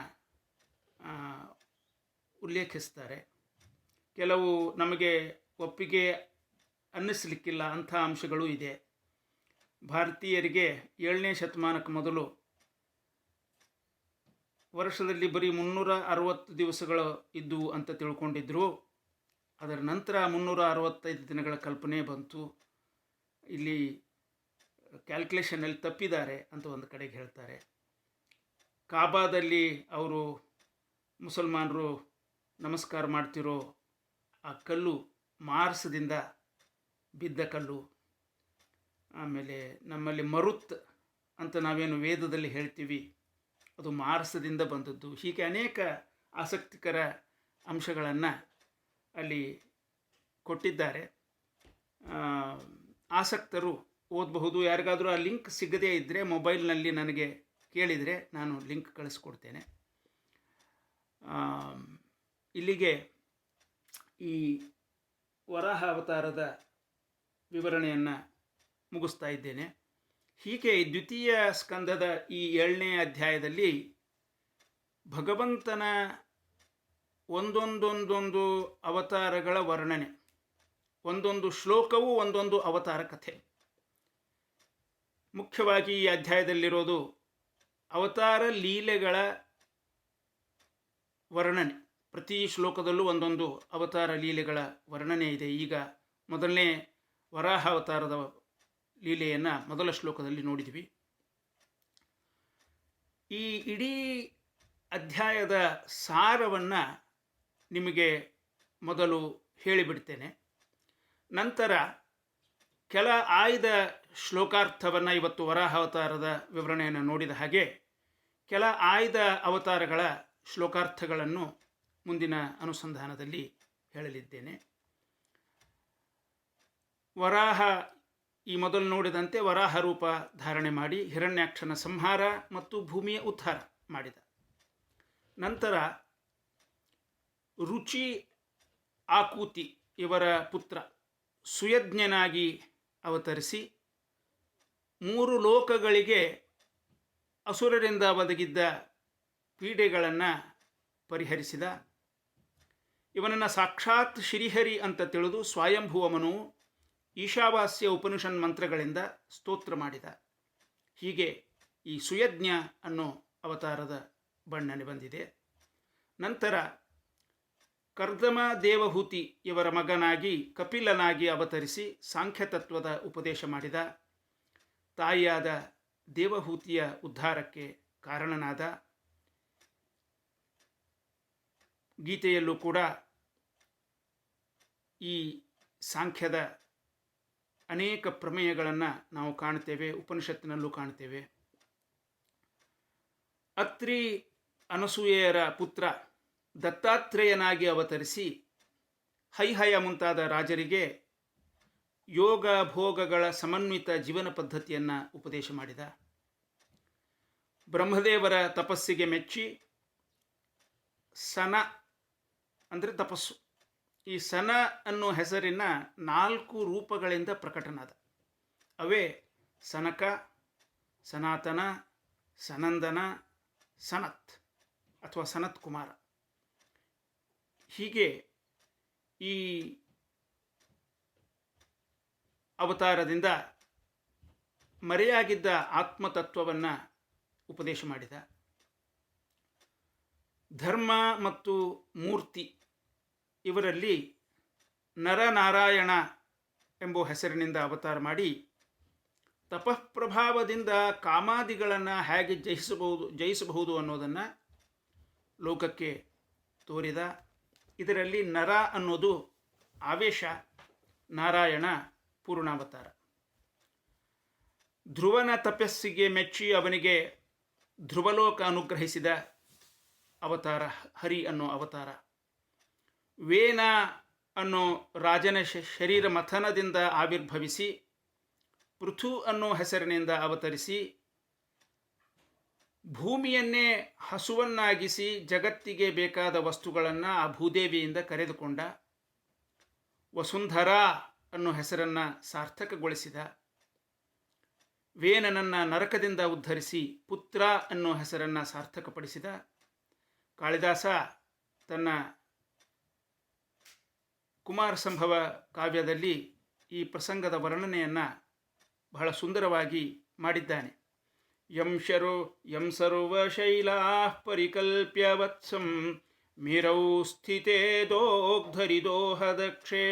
ಉಲ್ಲೇಖಿಸ್ತಾರೆ. ಕೆಲವು ನಮಗೆ ಒಪ್ಪಿಗೆ ಅನ್ನಿಸಲಿಕ್ಕಿಲ್ಲ ಅಂಥ ಅಂಶಗಳೂ ಇದೆ. ಭಾರತೀಯರಿಗೆ 7ನೇ ಶತಮಾನಕ್ಕೆ ಮೊದಲು ವರ್ಷದಲ್ಲಿ ಬರೀ 360 ದಿವಸಗಳು ಇದ್ದವು ಅಂತ ತಿಳ್ಕೊಂಡಿದ್ರು. ಅದರ ನಂತರ 365 ದಿನಗಳ ಕಲ್ಪನೆ ಬಂತು. ಇಲ್ಲಿ ಕ್ಯಾಲ್ಕುಲೇಷನಲ್ಲಿ ತಪ್ಪಿದ್ದಾರೆ ಅಂತ ಒಂದು ಕಡೆಗೆ ಹೇಳ್ತಾರೆ. ಕಾಬಾದಲ್ಲಿ ಅವರು ಮುಸಲ್ಮಾನರು ನಮಸ್ಕಾರ ಮಾಡ್ತಿರೋ ಆ ಕಲ್ಲು ಮಾರ್ಸದಿಂದ ಬಿದ್ದ ಕಲ್ಲು. ಆಮೇಲೆ ನಮ್ಮಲ್ಲಿ ಮರುತ್ ಅಂತ ನಾವೇನು ವೇದದಲ್ಲಿ ಹೇಳ್ತೀವಿ, ಅದು ಮಾರ್ಸದಿಂದ ಬಂದದ್ದು. ಹೀಗೆ ಅನೇಕ ಆಸಕ್ತಿಕರ ಅಂಶಗಳನ್ನು ಅಲ್ಲಿ ಕೊಟ್ಟಿದ್ದಾರೆ. ಆಸಕ್ತರು ಓದಬಹುದು. ಯಾರಿಗಾದರೂ ಆ ಲಿಂಕ್ ಸಿಗದೇ ಇದ್ದರೆ ಮೊಬೈಲ್ನಲ್ಲಿ ನನಗೆ ಕೇಳಿದರೆ ನಾನು ಲಿಂಕ್ ಕಳಿಸ್ಕೊಡ್ತೇನೆ. ಇಲ್ಲಿಗೆ ಈ ವರಾಹ ಅವತಾರದ ವಿವರಣೆಯನ್ನು ಮುಗಿಸ್ತಾ ಇದ್ದೇನೆ. ಹೀಗೆ ದ್ವಿತೀಯ ಸ್ಕಂದದ ಈ 7ನೇ ಅಧ್ಯಾಯದಲ್ಲಿ ಭಗವಂತನ ಒಂದೊಂದೊಂದೊಂದು ಅವತಾರಗಳ ವರ್ಣನೆ, ಒಂದೊಂದು ಶ್ಲೋಕವೂ ಒಂದೊಂದು ಅವತಾರ ಕಥೆ. ಮುಖ್ಯವಾಗಿ ಈ ಅಧ್ಯಾಯದಲ್ಲಿರೋದು ಅವತಾರ ಲೀಲೆಗಳ ವರ್ಣನೆ. ಪ್ರತಿ ಶ್ಲೋಕದಲ್ಲೂ ಒಂದೊಂದು ಅವತಾರ ಲೀಲೆಗಳ ವರ್ಣನೆ ಇದೆ. ಈಗ ಮೊದಲನೇ ವರಾಹ ಅವತಾರದ ಲೀಲೆಯನ್ನು ಮೊದಲ ಶ್ಲೋಕದಲ್ಲಿ ನೋಡಿದ್ವಿ. ಈ ಇಡೀ ಅಧ್ಯಾಯದ ಸಾರವನ್ನು ನಿಮಗೆ ಮೊದಲು ಹೇಳಿಬಿಡ್ತೇನೆ. ನಂತರ ಕೆಲ ಆಯ್ದ ಶ್ಲೋಕಾರ್ಥವನ್ನು, ಇವತ್ತು ವರಾಹ ಅವತಾರದ ವಿವರಣೆಯನ್ನು ನೋಡಿದ ಹಾಗೆ ಕೆಲ ಆಯ್ದ ಅವತಾರಗಳ ಶ್ಲೋಕಾರ್ಥಗಳನ್ನು ಮುಂದಿನ ಅನುಸಂಧಾನದಲ್ಲಿ ಹೇಳಲಿದ್ದೇನೆ. ವರಾಹ ಈ ಮೊದಲು ನೋಡಿದಂತೆ ವರಾಹ ರೂಪ ಧಾರಣೆ ಮಾಡಿ ಹಿರಣ್ಯಾಕ್ಷನ ಸಂಹಾರ ಮತ್ತು ಭೂಮಿಯ ಉದ್ಧಾರ ಮಾಡಿದ. ನಂತರ ರುಚಿ ಆಕೂತಿ ಇವರ ಪುತ್ರ ಸುಯಜ್ಞನಾಗಿ ಅವತರಿಸಿ 3 ಲೋಕಗಳಿಗೆ ಅಸುರರಿಂದ ಒದಗಿದ್ದ ಪೀಡೆಗಳನ್ನು ಪರಿಹರಿಸಿದ. ಇವನನ್ನು ಸಾಕ್ಷಾತ್ ಶ್ರೀಹರಿ ಅಂತ ತಿಳಿದು ಸ್ವಯಂಭುವಮನು ಈಶಾವಾಸ್ಯ ಉಪನಿಷನ್ ಮಂತ್ರಗಳಿಂದ ಸ್ತೋತ್ರ ಮಾಡಿದ. ಹೀಗೆ ಈ ಸುಯಜ್ಞ ಅನ್ನೋ ಅವತಾರದ ಬಣ್ಣನೆ ಬಂದಿದೆ. ನಂತರ ಕರ್ದಮ ದೇವಹೂತಿ ಇವರ ಮಗನಾಗಿ ಕಪಿಲನಾಗಿ ಅವತರಿಸಿ ಸಾಂಖ್ಯತತ್ವದ ಉಪದೇಶ ಮಾಡಿದ. ತಾಯಿಯಾದ ದೇವಹೂತಿಯ ಉದ್ಧಾರಕ್ಕೆ ಕಾರಣನಾದ. ಗೀತೆಯಲ್ಲೂ ಕೂಡ ಈ ಸಾಂಖ್ಯದ ಅನೇಕ ಪ್ರಮೇಯಗಳನ್ನು ನಾವು ಕಾಣ್ತೇವೆ, ಉಪನಿಷತ್ತಿನಲ್ಲೂ ಕಾಣ್ತೇವೆ. ಅತ್ರಿ ಅನಸೂಯೆಯರ ಪುತ್ರ ದತ್ತಾತ್ರೇಯನಾಗಿ ಅವತರಿಸಿ ಹೈಹಯ ಮುಂತಾದ ರಾಜರಿಗೆ ಯೋಗ ಭೋಗಗಳ ಸಮನ್ವಿತ ಜೀವನ ಪದ್ಧತಿಯನ್ನು ಉಪದೇಶ ಮಾಡಿದ. ಬ್ರಹ್ಮದೇವರ ತಪಸ್ಸಿಗೆ ಮೆಚ್ಚಿ ಸನ ಅಂದರೆ ತಪಸ್ಸು, ಈ ಸನ ಅನ್ನೋ ಹೆಸರಿನ 4 ರೂಪಗಳಿಂದ ಪ್ರಕಟನಾದ. ಅವೇ ಸನಕ, ಸನಾತನ, ಸನಂದನ, ಸನತ್ ಅಥವಾ ಸನತ್ ಕುಮಾರ. ಹೀಗೆ ಈ ಅವತಾರದಿಂದ ಮರೆಯಾಗಿದ್ದ ಆತ್ಮತತ್ವವನ್ನು ಉಪದೇಶ ಮಾಡಿದ. ಧರ್ಮ ಮತ್ತು ಮೂರ್ತಿ ಇವರಲ್ಲಿ ನರನಾರಾಯಣ ಎಂಬ ಹೆಸರಿನಿಂದ ಅವತಾರ ಮಾಡಿ ತಪಃಪ್ರಭಾವದಿಂದ ಕಾಮಾದಿಗಳನ್ನು ಹೇಗೆ ಜಯಿಸಬಹುದು ಅನ್ನೋದನ್ನು ಲೋಕಕ್ಕೆ ತೋರಿದ. ಇದರಲ್ಲಿ ನರ ಅನ್ನೋದು ಆವೇಶ, ನಾರಾಯಣ ಪೂರ್ಣಾವತಾರ. ಧ್ರುವನ ತಪಸ್ಸಿಗೆ ಮೆಚ್ಚಿ ಅವನಿಗೆ ಧ್ರುವಲೋಕ ಅನುಗ್ರಹಿಸಿದ ಅವತಾರ ಹರಿ ಅನ್ನೋ ಅವತಾರ. ವೇನ ಅನ್ನೋ ರಾಜನ ಶರೀರ ಮಥನದಿಂದ ಆವಿರ್ಭವಿಸಿ ಪೃಥು ಅನ್ನೋ ಹೆಸರಿನಿಂದ ಅವತರಿಸಿ ಭೂಮಿಯನ್ನೇ ಹಸುವನ್ನಾಗಿಸಿ ಜಗತ್ತಿಗೆ ಬೇಕಾದ ವಸ್ತುಗಳನ್ನು ಆ ಭೂದೇವಿಯಿಂದ ಕರೆದುಕೊಂಡ. ವಸುಂಧರಾ ಅನ್ನೋ ಹೆಸರನ್ನು ಸಾರ್ಥಕಗೊಳಿಸಿದ. ವೇನನನ್ನು ನರಕದಿಂದ ಉದ್ಧರಿಸಿ ಪುತ್ರ ಅನ್ನೋ ಹೆಸರನ್ನು ಸಾರ್ಥಕಪಡಿಸಿದ. ಕಾಳಿದಾಸ ತನ್ನ ಕುಮಾರ ಸಂಭವ ಕಾವ್ಯದಲ್ಲಿ ಈ ಪ್ರಸಂಗದ ವರ್ಣನೆಯನ್ನು ಬಹಳ ಸುಂದರವಾಗಿ ಮಾಡಿದ್ದಾನೆ. ಯಂ ಸರ್ವಶೈಲಾ ಪರಿಕಲ್ಪ್ಯ ವತ್ಸಂ ಮಿರೌ ಸ್ಥಿತೇ ದೋಗ್ಧರಿದೋಹದಕ್ಷೇ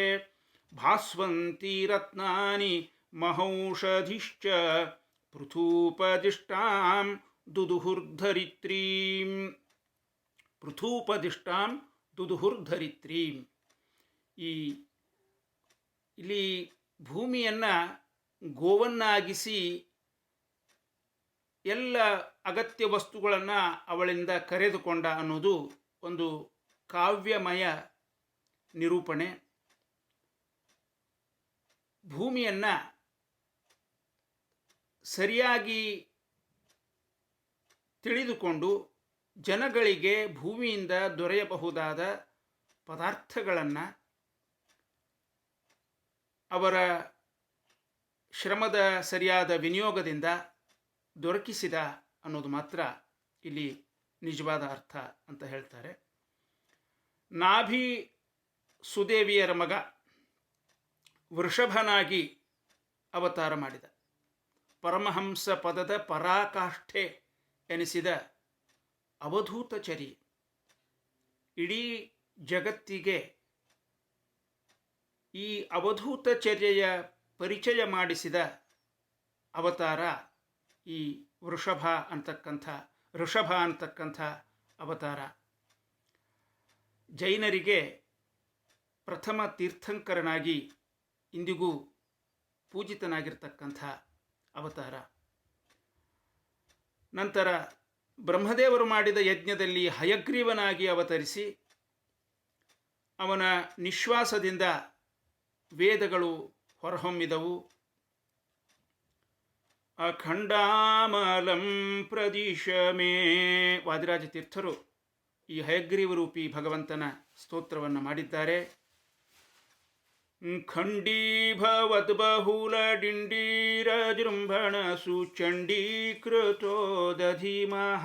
ಭಾಸ್ವಂತಿ ರತ್ನಾನಿ ಮಹೌಷಧಿಶ್ಚ ಪೃಥೂಪದಿಷ್ಟಾಂ ದುದುಹುರ್ಧರಿತ್ರೀಂ. ಪೃಥೂಪದಿಷ್ಟಾಂ ದುದುಹುರ್ಧರಿತ್ರೀಂ. ಇಲ್ಲಿ ಭೂಮಿಯನ್ನು ಗೋವನ್ನಾಗಿಸಿ ಎಲ್ಲ ಅಗತ್ಯ ವಸ್ತುಗಳನ್ನು ಅವಳಿಂದ ಕರೆದುಕೊಂಡ ಅನ್ನೋದು ಒಂದು ಕಾವ್ಯಮಯ ನಿರೂಪಣೆ. ಭೂಮಿಯನ್ನು ಸರಿಯಾಗಿ ತಿಳಿದುಕೊಂಡು ಜನಗಳಿಗೆ ಭೂಮಿಯಿಂದ ದೊರೆಯಬಹುದಾದ ಪದಾರ್ಥಗಳನ್ನು ಅವರ ಶ್ರಮದ ಸರಿಯಾದ ವಿನಿಯೋಗದಿಂದ ದೊರಕಿಸಿದ ಅನ್ನೋದು ಮಾತ್ರ ಇಲ್ಲಿ ನಿಜವಾದ ಅರ್ಥ ಅಂತ ಹೇಳ್ತಾರೆ. ನಾಭಿ ಸುದೇವಿಯರ ಮಗ ವೃಷಭನಾಗಿ ಅವತಾರ ಮಾಡಿದ. ಪರಮಹಂಸ ಪದದ ಪರಾಕಾಷ್ಠೆ ಎನಿಸಿದ ಅವಧೂತಚರಿ. ಇಡೀ ಜಗತ್ತಿಗೆ ಈ ಅವಧೂತಚರ್ಯೆಯ ಪರಿಚಯ ಮಾಡಿಸಿದ ಅವತಾರ ಈ ಋಷಭ ಅಂತಕ್ಕಂಥ ಅವತಾರ. ಜೈನರಿಗೆ ಪ್ರಥಮ ತೀರ್ಥಂಕರನಾಗಿ ಇಂದಿಗೂ ಪೂಜಿತನಾಗಿರ್ತಕ್ಕಂಥ ಅವತಾರ. ನಂತರ ಬ್ರಹ್ಮದೇವರು ಮಾಡಿದ ಯಜ್ಞದಲ್ಲಿ ಹಯಗ್ರೀವನಾಗಿ ಅವತರಿಸಿ ಅವನ ನಿಶ್ವಾಸದಿಂದ ವೇದಗಳು ಹೊರಹೊಮ್ಮಿದವು. ಅಖಂಡಾಮಲಂ ಪ್ರದಿಶ ಮೇ. ವಾದಿರಾಜ ತೀರ್ಥರು ಈ ಹಯಗ್ರೀವರೂಪಿ ಭಗವಂತನ ಸ್ತೋತ್ರವನ್ನು ಮಾಡಿದ್ದಾರೆ. ಖಂಡೀಭವದ್ ಬಹುಲ ಡಿಂಡೀರ ಜೃಂಭಣ ಸುಚಂಡೀಕೃತೋ ದಧಿಮಃ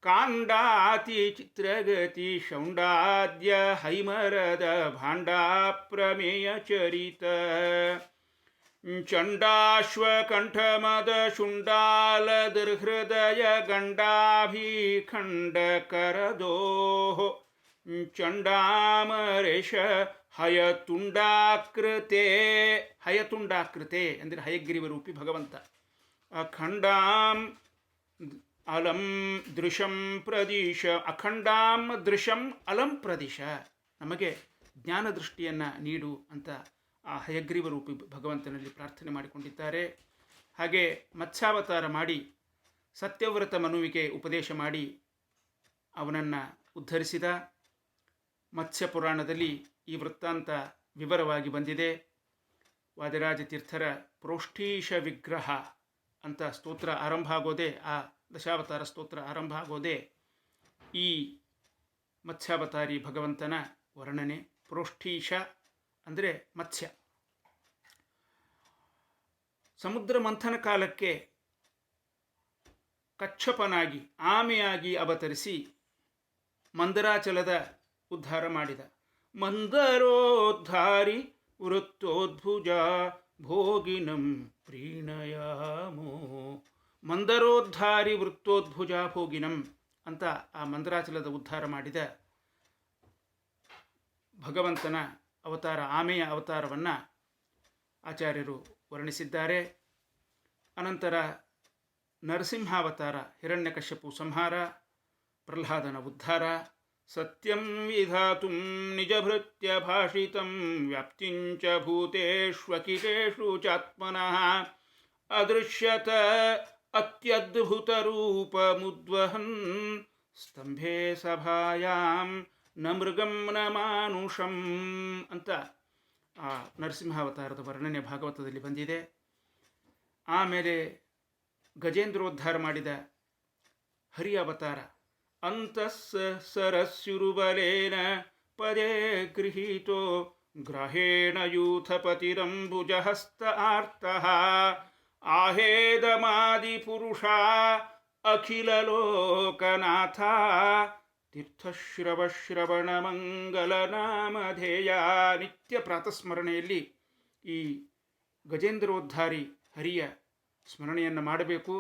ಕಾಂಡಾತಿ ಚಿತ್ರಗತಿ ಶೌಂಡಾದ್ಯ ಹೈಮರದ ಭಾಂಡಾ ಪ್ರಮೇಯ ಚರಿತ ಚಂಡಾಶ್ವಕಂಠಮದ ಶುಂಡಾಲದೃಹೃದಯ ಗಂಡಾಭಿಖಂಡ ಕರದೋಃ ಚಂಡಾಮರೇಶ ಹಯತುಂಡಾಕೃತೆ. ಹಯತುಂಡಾಕೃತೆ ಅಂದರೆ ಹಯಗ್ರೀವರೂಪಿ ಭಗವಂತ. ಅಖಂಡಾಂ ಅಲಂ ದೃಶಂ ಪ್ರದಿಶ. ಅಖಂಡಾಂ ದೃಶಂ ಅಲಂ ಪ್ರದಿಶ. ನಮಗೆ ಜ್ಞಾನ ದೃಷ್ಟಿಯನ್ನು ನೀಡು ಅಂತ ಆ ಹಯಗ್ರೀವರೂಪಿ ಭಗವಂತನಲ್ಲಿ ಪ್ರಾರ್ಥನೆ ಮಾಡಿಕೊಂಡಿದ್ದಾರೆ. ಹಾಗೆ ಮತ್ಸ್ಯಾವತಾರ ಮಾಡಿ ಸತ್ಯವ್ರತ ಮನುವಿಗೆ ಉಪದೇಶ ಮಾಡಿ ಅವನನ್ನು ಉದ್ಧರಿಸಿದ. ಮತ್ಸ್ಯ ಪುರಾಣದಲ್ಲಿ ಈ ವೃತ್ತಾಂತ ವಿವರವಾಗಿ ಬಂದಿದೆ. ವಾದಿರಾಜ ತೀರ್ಥರ ಪ್ರೋಷ್ಠೀಶ ವಿಗ್ರಹ ಅಂತ ಸ್ತೋತ್ರ ಆರಂಭ ಆಗೋದೇ, ಆ ದಶಾವತಾರ ಸ್ತೋತ್ರ ಆರಂಭ ಆಗೋದೇ ಈ ಮತ್ಸ್ಯಾವತಾರಿ ಭಗವಂತನ ವರ್ಣನೆ. ಪ್ರೋಷ್ಠೀಶ ಅಂದರೆ ಮತ್ಸ್ಯ. ಸಮುದ್ರ ಮಂಥನ ಕಾಲಕ್ಕೆ ಕಚ್ಚಪನಾಗಿ ಆಮೆಯಾಗಿ ಅವತರಿಸಿ ಮಂದರಾಚಲದ ಉದ್ಧಾರ ಮಾಡಿದ. ಮಂದರೋದ್ಧಾರಿ ವೃತ್ತೋದ್ಭುಜ ಭೋಗಿನಂ ಪ್ರೀಣಯಾಮೋ. ಮಂದರೋದ್ಧಾರಿ ವೃತ್ತೋದ್ಭುಜ ಭೋಗಿನಂ ಅಂತ ಆ ಮಂದರಾಚಲದ ಉದ್ಧಾರ ಮಾಡಿದ ಭಗವಂತನ ಅವತಾರ, ಆಮೆಯ ಅವತಾರವನ್ನು ಆಚಾರ್ಯರು ವರ್ಣಿಸಿದ್ದಾರೆ. ಅನಂತರ ನರಸಿಂಹಾವತಾರ, ಹಿರಣ್ಯಕಶ್ಯಪು ಸಂಹಾರ, ಪ್ರಹ್ಲಾದನ ಉದ್ಧಾರ. ಸತ್ಯಂ ವಿಧಾತುಂ ನಿಜಭೃತ್ಯ ಭಾಷಿತಂ ವ್ಯಾಪ್ತಿಂಚ ಭೂತೇಷ್ವಖಿಲೇಷು ಚಾತ್ಮನಃ ಅದೃಶ್ಯತ ಅತ್ಯದ್ಭುತರೂಪ ಮುದ್ವಹನ್ ಸ್ತಂಭೆ ಸಭಾಯಾಂ ನ ಮೃಗಂ ನ ಮಾನುಷಂ ಅಂತ ಆ ನರಸಿಂಹಾವತಾರದ ವರ್ಣನೆ ಭಾಗವತದಲ್ಲಿ ಬಂದಿದೆ. ಆಮೇಲೆ ಗಜೇಂದ್ರೋದ್ಧಾರ ಮಾಡಿದ ಹರಿ ಅವತಾರ. ಅಂತಃಸರಸ್ಯುರುಬಲೇನ ಪದೇ ಗೃಹೀತೋ ಗ್ರಹೇಣ ಯೂಥಪತಿರಂಬುಜಹಸ್ತ ಆರ್ತಃ ಆಹೇದಮಾದಿಪುರುಷ ಅಖಿಲಲೋಕನಾಥ ತೀರ್ಥಶ್ರವಶ್ರವಣ ಮಂಗಲನಾಮಧೇಯ. ನಿತ್ಯ ಪ್ರಾತಸ್ಮರಣೆಯಲ್ಲಿ ಈ ಗಜೇಂದ್ರೋದ್ಧಾರಿ ಹರಿಯ ಸ್ಮರಣೆಯನ್ನು ಮಾಡಬೇಕು.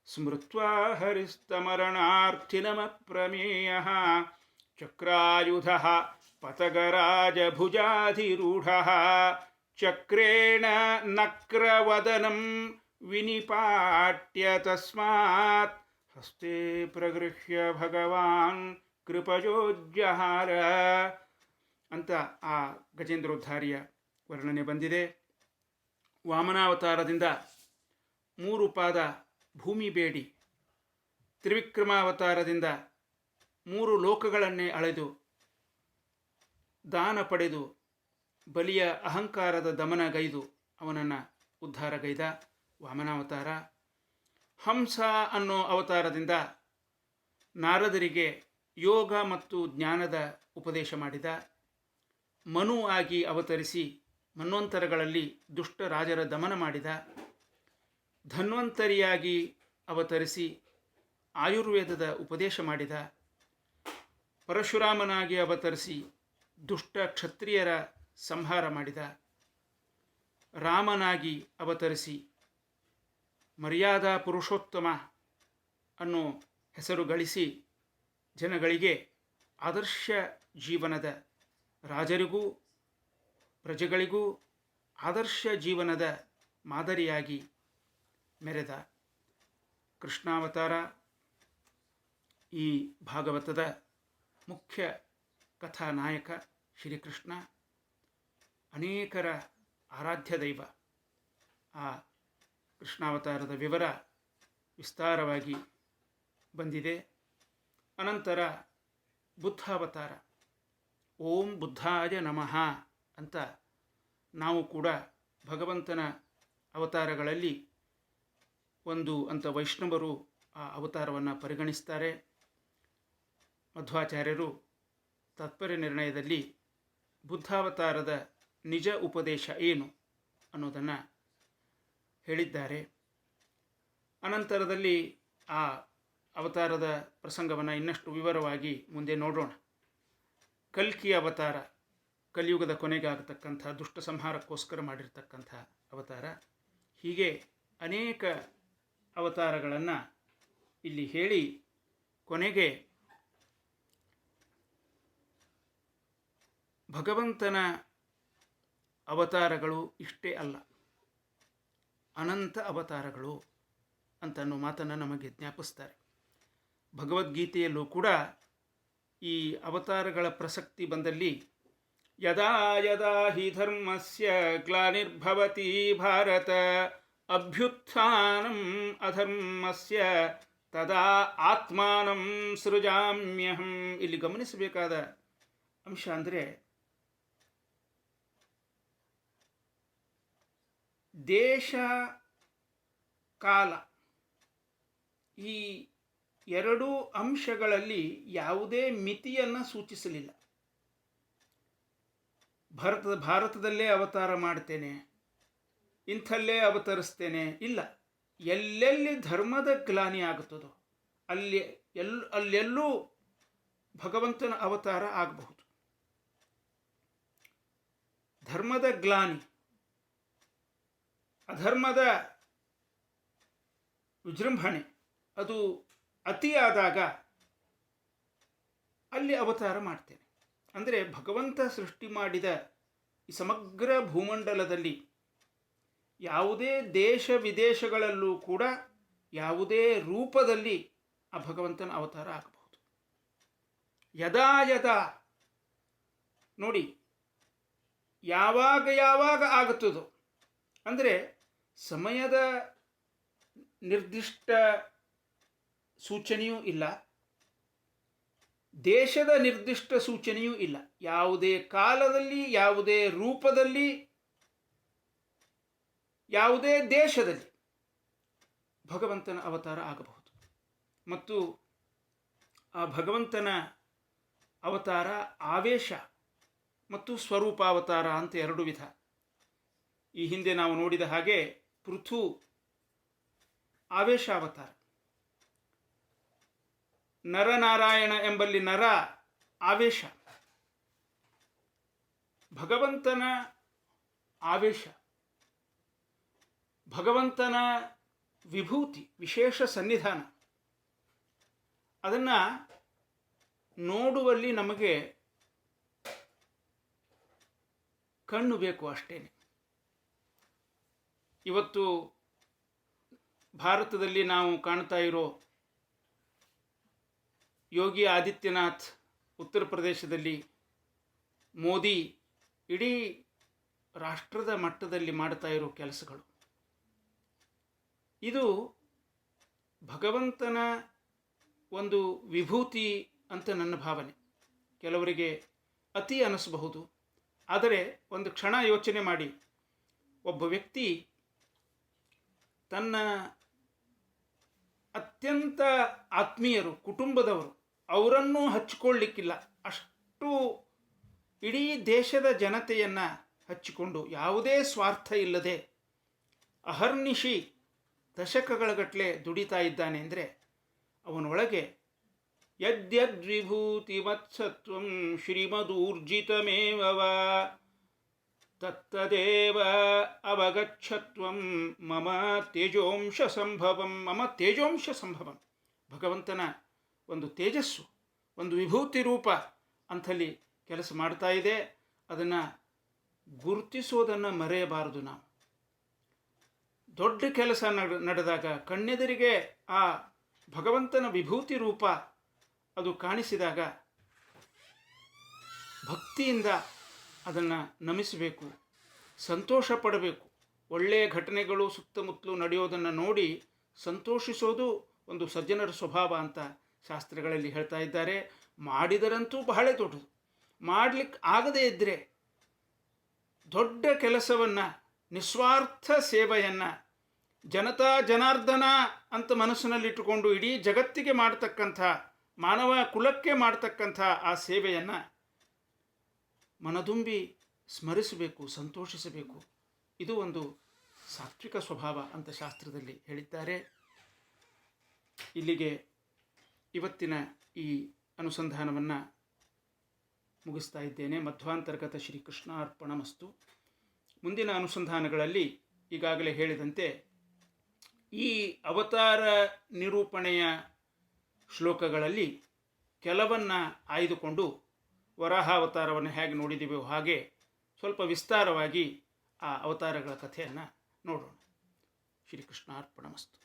ಸ್ಮೃತ್ವಾ ಹರಿಸ್ತಮರಣಾರ್ಥಿನಮ ಪ್ರಮೇಯ ಚಕ್ರಾಯುಧ ಪತಗರಾಜಭುಜಾಧಿರೂಢ ಚಕ್ರೇಣ ನಕ್ರವದನಂ ವಿನಿಪಾಟ್ಯ ತಸ್ಮಾತ್ ಹಸ್ತೆ ಪ್ರಗೃಹ್ಯ ಭಗವಾನ್ ಕೃಪಜೋಜ್ಜಹಾರ ಅಂತ ಆ ಗಜೇಂದ್ರೋದ್ಧಾರಿಯ ವರ್ಣನೆ ಬಂದಿದೆ. ವಾಮನಾವತಾರದಿಂದ 3 ಪಾದ ಭೂಮಿ ಬೇಡಿ, ತ್ರಿವಿಕ್ರಮಾವತಾರದಿಂದ 3 ಲೋಕಗಳನ್ನೇ ಅಳೆದು ದಾನ ಪಡೆದು ಬಲಿಯ ಅಹಂಕಾರದ ದಮನಗೈದು ಅವನನ್ನು ಉದ್ಧಾರಗೈದ ವಾಮನಾವತಾರ. ಹಂಸ ಅನ್ನೋ ಅವತಾರದಿಂದ ನಾರದರಿಗೆ ಯೋಗ ಮತ್ತು ಜ್ಞಾನದ ಉಪದೇಶ ಮಾಡಿದ. ಮನು ಆಗಿ ಅವತರಿಸಿ ಮನ್ವಂತರಗಳಲ್ಲಿ ದುಷ್ಟ ರಾಜರ ದಮನ ಮಾಡಿದ. ಧನ್ವಂತರಿಯಾಗಿ ಅವತರಿಸಿ ಆಯುರ್ವೇದದ ಉಪದೇಶ ಮಾಡಿದ. ಪರಶುರಾಮನಾಗಿ ಅವತರಿಸಿ ದುಷ್ಟ ಕ್ಷತ್ರಿಯರ ಸಂಹಾರ ಮಾಡಿದ. ರಾಮನಾಗಿ ಅವತರಿಸಿ ಮರ್ಯಾದಾ ಪುರುಷೋತ್ತಮ ಅನ್ನೋ ಹೆಸರು ಗಳಿಸಿ ಜನಗಳಿಗೆ ಆದರ್ಶ ಜೀವನದ, ರಾಜರಿಗೂ ಪ್ರಜೆಗಳಿಗೂ ಆದರ್ಶ ಜೀವನದ ಮಾದರಿಯಾಗಿ ಮೆರೆದ ಕೃಷ್ಣಾವತಾರ ಈ ಭಾಗವತದ ಮುಖ್ಯ ಕಥಾನಾಯಕ ಶ್ರೀಕೃಷ್ಣ, ಅನೇಕರ ಆರಾಧ್ಯ ದೈವ. ಆ ಕೃಷ್ಣಾವತಾರದ ವಿವರ ವಿಸ್ತಾರವಾಗಿ ಬಂದಿದೆ. ಅನಂತರ ಬುದ್ಧಾವತಾರ, ಓಂ ಬುದ್ಧಾಯ ನಮಃ ಅಂತ ನಾವು ಕೂಡ ಭಗವಂತನ ಅವತಾರಗಳಲ್ಲಿ ಒಂದು ಅಂತ ವೈಷ್ಣವರು ಆ ಅವತಾರವನ್ನು ಪರಿಗಣಿಸ್ತಾರೆ. ಮಧ್ವಾಚಾರ್ಯರು ತಾತ್ಪರ್ಯ ನಿರ್ಣಯದಲ್ಲಿ ಬುದ್ಧಾವತಾರದ ನಿಜ ಉಪದೇಶ ಏನು ಅನ್ನೋದನ್ನು ಹೇಳಿದ್ದಾರೆ. ಅನಂತರದಲ್ಲಿ ಆ ಅವತಾರದ ಪ್ರಸಂಗವನ್ನು ಇನ್ನಷ್ಟು ವಿವರವಾಗಿ ಮುಂದೆ ನೋಡೋಣ. ಕಲ್ಕಿ ಅವತಾರ, ಕಲಿಯುಗದ ಕೊನೆಗಾಗತಕ್ಕಂಥ ದುಷ್ಟ ಸಂಹಾರಕ್ಕೋಸ್ಕರ ಮಾಡಿರ್ತಕ್ಕಂಥ ಅವತಾರ. ಹೀಗೆ ಅನೇಕ ಅವತಾರಗಳನ್ನು ಇಲ್ಲಿ ಹೇಳಿ ಕೊನೆಗೆ ಭಗವಂತನ ಅವತಾರಗಳು ಇಷ್ಟೇ ಅಲ್ಲ, ಅನಂತ ಅವತಾರಗಳು ಅಂತನ್ನೋ ಮಾತನ್ನು ನಮಗೆ ಜ್ಞಾಪಿಸ್ತಾರೆ. ಭಗವದ್ಗೀತೆಯಲ್ಲೂ ಕೂಡ ಈ ಅವತಾರಗಳ ಪ್ರಸಕ್ತಿ ಬಂದಲ್ಲಿ ಯದಾ ಯದಾ ಹಿ ಧರ್ಮಸ್ಯ ಗ್ಲಾನಿರ್ಭವತಿ ಭಾರತ ಅಭ್ಯುತ್ಥಾನಂ ಅಧರ್ಮಸ್ಯ ತದಾ ಆತ್ಮಾನಂ ಸೃಜಾಮ್ಯಹಂ. ಇಲ್ಲಿ ಗಮನಿಸಬೇಕಾದ ಅಂಶ ಅಂದರೆ ದೇಶ ಕಾಲ ಈ ಎರಡೂ ಅಂಶಗಳಲ್ಲಿ ಯಾವುದೇ ಮಿತಿಯನ್ನು ಸೂಚಿಸಲಿಲ್ಲ. ಭಾರತದಲ್ಲೇ ಅವತಾರ ಮಾಡ್ತೇನೆ, ಇಂಥಲ್ಲೇ ಅವತರಿಸ್ತೇನೆ ಇಲ್ಲ. ಎಲ್ಲೆಲ್ಲಿ ಧರ್ಮದ ಗ್ಲಾನಿ ಆಗುತ್ತದೋ ಅಲ್ಲೆಲ್ಲೂ ಭಗವಂತನ ಅವತಾರ ಆಗಬಹುದು. ಧರ್ಮದ ಗ್ಲಾನಿ, ಅಧರ್ಮದ ವಿಜೃಂಭಣೆ ಅದು ಅತಿಯಾದಾಗ ಅಲ್ಲಿ ಅವತಾರ ಮಾಡ್ತೇನೆ. ಅಂದರೆ ಭಗವಂತ ಸೃಷ್ಟಿ ಮಾಡಿದ ಈ ಸಮಗ್ರ ಭೂಮಂಡಲದಲ್ಲಿ ಯಾವುದೇ ದೇಶ ವಿದೇಶಗಳಲ್ಲೂ ಕೂಡ ಯಾವುದೇ ರೂಪದಲ್ಲಿ ಆ ಭಗವಂತನ ಅವತಾರ ಆಗಬಹುದು. ಯದಾ ಯದಾ ನೋಡಿ, ಯಾವಾಗ ಆಗುತ್ತದೋ ಅಂದರೆ ಸಮಯದ ನಿರ್ದಿಷ್ಟ ಸೂಚನೆಯೂ ಇಲ್ಲ, ದೇಶದ ನಿರ್ದಿಷ್ಟ ಸೂಚನೆಯೂ ಇಲ್ಲ. ಯಾವುದೇ ಕಾಲದಲ್ಲಿ, ಯಾವುದೇ ರೂಪದಲ್ಲಿ, ಯಾವುದೇ ದೇಶದಲ್ಲಿ ಭಗವಂತನ ಅವತಾರ ಆಗಬಹುದು. ಮತ್ತು ಆ ಭಗವಂತನ ಅವತಾರ ಆವೇಶ ಮತ್ತು ಸ್ವರೂಪಾವತಾರ ಅಂತ 2 ವಿಧ. ಈ ಹಿಂದೆ ನಾವು ನೋಡಿದ ಹಾಗೆ ಪೃಥು ಆವೇಶಾವತಾರ, ನರನಾರಾಯಣ ಎಂಬಲ್ಲಿ ನರ ಆವೇಶ, ಭಗವಂತನ ಆವೇಶ, ಭಗವಂತನ ವಿಭೂತಿ, ವಿಶೇಷ ಸನ್ನಿಧಾನ. ಅದನ್ನು ನೋಡುವಲ್ಲಿ ನಮಗೆ ಕಣ್ಣು ಬೇಕು ಅಷ್ಟೇನೆ. ಇವತ್ತು ಭಾರತದಲ್ಲಿ ನಾವು ಕಾಣ್ತಾ ಇರೋ ಯೋಗಿ ಆದಿತ್ಯನಾಥ್ ಉತ್ತರ ಪ್ರದೇಶದಲ್ಲಿ, ಮೋದಿ ಇಡೀ ರಾಷ್ಟ್ರದ ಮಟ್ಟದಲ್ಲಿ ಮಾಡ್ತಾ ಇರೋ ಕೆಲಸಗಳು, ಇದು ಭಗವಂತನ ಒಂದು ವಿಭೂತಿ ಅಂತ ನನ್ನ ಭಾವನೆ. ಕೆಲವರಿಗೆ ಅತಿ ಅನ್ನಿಸಬಹುದು, ಆದರೆ ಒಂದು ಕ್ಷಣ ಯೋಚನೆ ಮಾಡಿ, ಒಬ್ಬ ವ್ಯಕ್ತಿ ತನ್ನ ಅತ್ಯಂತ ಆತ್ಮೀಯರು, ಕುಟುಂಬದವರು, ಅವರನ್ನೂ ಹಚ್ಚಿಕೊಳ್ಳಲಿಕ್ಕಿಲ್ಲ, ಅಷ್ಟು ಇಡೀ ದೇಶದ ಜನತೆಯನ್ನು ಹಚ್ಚಿಕೊಂಡು ಯಾವುದೇ ಸ್ವಾರ್ಥ ಇಲ್ಲದೆ ಅಹರ್ನಿಶಿ ದಶಕಗಳಗಟ್ಟಲೆ ದುಡಿತಾ ಇದ್ದಾನೆ ಅಂದರೆ ಅವನೊಳಗೆ ಯದ್ಯದ್ವಿಭೂತಿವತ್ಸತ್ವಂ ಶ್ರೀಮದೂರ್ಜಿತಮೇವ ತತ್ತದೇವ ಅವಗಚ್ಛತ್ವಂ ಮಮ ತೇಜೋಂಶ ಸಂಭವಂ. ಮಮ ತೇಜೋಂಶ ಸಂಭವಂ, ಭಗವಂತನ ಒಂದು ತೇಜಸ್ಸು, ಒಂದು ವಿಭೂತಿ ರೂಪ ಅಂಥಲ್ಲಿ ಕೆಲಸ ಮಾಡ್ತಾ ಇದೆ. ಅದನ್ನು ಗುರುತಿಸೋದನ್ನು ಮರೆಯಬಾರದು. ನಾವು ದೊಡ್ಡ ಕೆಲಸ ನಡೆದಾಗ ಕಣ್ಣೆದುರಿಗೆ ಆ ಭಗವಂತನ ವಿಭೂತಿ ರೂಪ ಅದು ಕಾಣಿಸಿದಾಗ ಭಕ್ತಿಯಿಂದ ಅದನ್ನು ನಮಿಸಬೇಕು, ಸಂತೋಷ ಪಡಬೇಕು. ಒಳ್ಳೆಯ ಘಟನೆಗಳು ಸುತ್ತಮುತ್ತಲು ನಡೆಯೋದನ್ನು ನೋಡಿ ಸಂತೋಷಿಸೋದು ಒಂದು ಸಜ್ಜನರ ಸ್ವಭಾವ ಅಂತ ಶಾಸ್ತ್ರಗಳಲ್ಲಿ ಹೇಳ್ತಾ ಇದ್ದಾರೆ. ಮಾಡಿದರಂತೂ ಬಹಳ ದೊಡ್ಡದು. ಮಾಡಲಿಕ್ಕೆ ಆಗದೇ ಇದ್ದರೆ ದೊಡ್ಡ ಕೆಲಸವನ್ನು, ನಿಸ್ವಾರ್ಥ ಸೇವೆಯನ್ನು ಜನತಾ ಜನಾರ್ದನ ಅಂತ ಮನಸ್ಸಿನಲ್ಲಿಟ್ಟುಕೊಂಡು ಇಡೀ ಜಗತ್ತಿಗೆ ಮಾಡ್ತಕ್ಕಂಥ, ಮಾನವ ಕುಲಕ್ಕೆ ಮಾಡ್ತಕ್ಕಂಥ ಆ ಸೇವೆಯನ್ನು ಮನದುಂಬಿ ಸ್ಮರಿಸಬೇಕು, ಸಂತೋಷಿಸಬೇಕು. ಇದು ಒಂದು ಸಾತ್ವಿಕ ಸ್ವಭಾವ ಅಂತ ಶಾಸ್ತ್ರದಲ್ಲಿ ಹೇಳಿದ್ದಾರೆ. ಇಲ್ಲಿಗೆ ಇವತ್ತಿನ ಈ ಅನುಸಂಧಾನವನ್ನು ಮುಗಿಸ್ತಾ ಇದ್ದೇನೆ. ಮಧ್ವಾಂತರ್ಗತ ಶ್ರೀಕೃಷ್ಣ ಅರ್ಪಣಮಸ್ತು. ಮುಂದಿನ ಅನುಸಂಧಾನಗಳಲ್ಲಿ ಈಗಾಗಲೇ ಹೇಳಿದಂತೆ ಈ ಅವತಾರ ನಿರೂಪಣೆಯ ಶ್ಲೋಕಗಳಲ್ಲಿ ಕೆಲವನ್ನು ಆಯ್ದುಕೊಂಡು ವರಾಹ ಅವತಾರವನ್ನು ಹೇಗೆ ನೋಡಿದ್ದೀವೋ ಹಾಗೆ ಸ್ವಲ್ಪ ವಿಸ್ತಾರವಾಗಿ ಆ ಅವತಾರಗಳ ಕಥೆಯನ್ನು ನೋಡೋಣ. ಶ್ರೀಕೃಷ್ಣ ಅರ್ಪಣಮಸ್ತು.